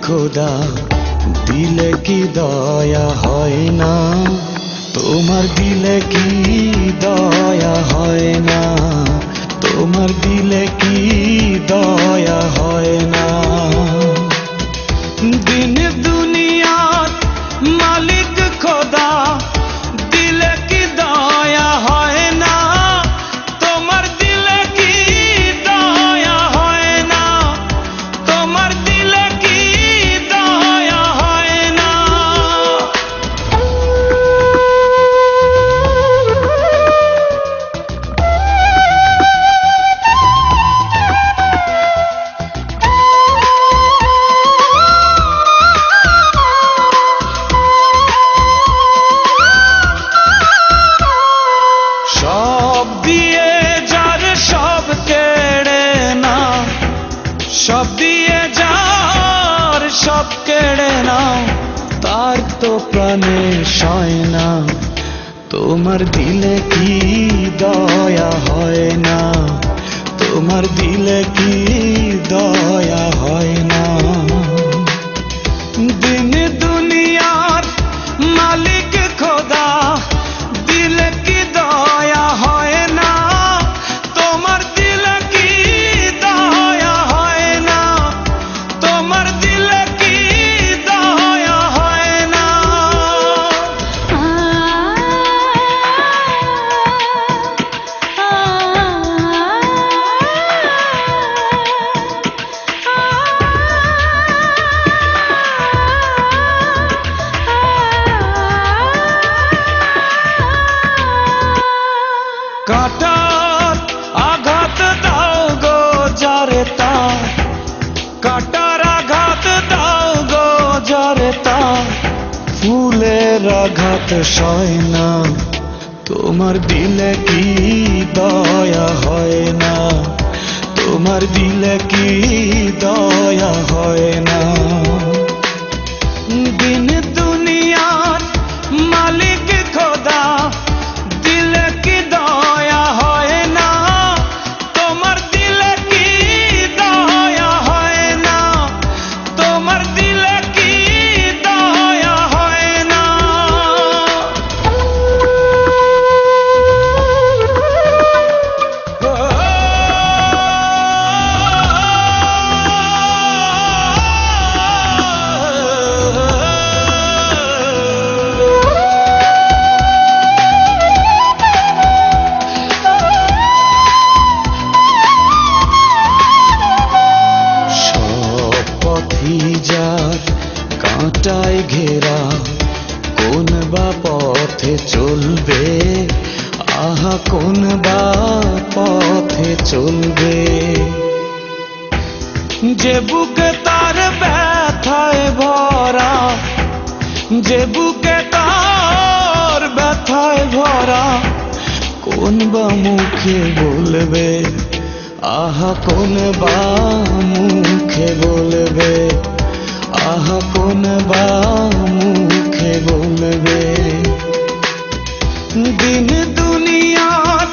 খোদা দিলে কি দয়া হয় না, তোমার দিলে কি দয়া হয় না, তোমার দিলে কি দয়া হয় না। দিন দুনিয়ার মালিক খোদা দিলে কি দয়া হয় না, তোমার দিলে কি দয়া হয় না, তোমার দিলে কি দয়া হয় না। সব দিয়ে যার সব কেড়ে নাও, সব দিয়ে যার সব কেড়ে নাও, তার তো প্রাণে সয় না, তোমার দিলে কি দয়া হয় না, তোমার দিলে কি দয়া হয় না। দিন দুনিয়ার মালিক খোদা দিলে কি দয়া হয় না, তোমার দিলে কি দয়া হয় না, তোমার দিলে কি দয়া হয় না। কাটার আঘাত দাও গো যারে তার, কাটার আঘাত দাও গো যারে তার, ফুলের আঘাত সয় না, তোমার দিলে কি দয়া হয় না, তোমার দিলে কি দয়া হয় না। দিন দুনিয়ার মালিক খোদা দিলে কি দয়া হয় না, তোমার দিলে কি দয়া হয় না, তোমার দিলে কি দয়া হয় না। যার কাঁটায় ঘেরা কোন বা পথে চলবে, আহা কোন বা পথে চলবে। যে বুকে তার ব্যথায় ভরা, যে বুকে তার ব্যথায় ভরা, কোন বা মুখে বলবে, আহা কোন বা মুখে বলবে, আহা কোন বা মুখে বলবে। দিন দুনিয়ার